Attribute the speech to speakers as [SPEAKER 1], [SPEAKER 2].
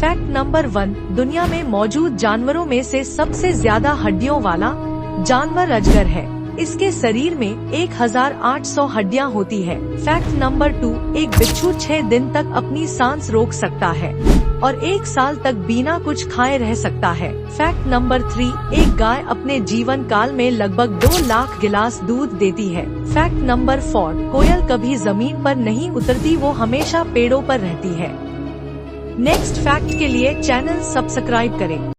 [SPEAKER 1] Fact number 1, दुनिया में मौजूद जानवरों में से सबसे ज्यादा हड्डियों वाला जानवर अजगर है। इसके शरीर में 1800 हड्डियां होती है। फैक्ट नंबर 2, एक बिच्छू 6 दिन तक अपनी सांस रोक सकता है और 1 साल तक बिना कुछ खाए रह सकता है। फैक्ट नंबर 3, एक गाय अपने जीवन काल में लगभग 2 लाख गिलास दूध देती है। फैक्ट नंबर 4, कोयल कभी जमीन पर नहीं उतरती, वो हमेशा पेड़ों पर रहती है। नेक्स्ट फैक्ट के लिए चैनल सब्सक्राइब करें।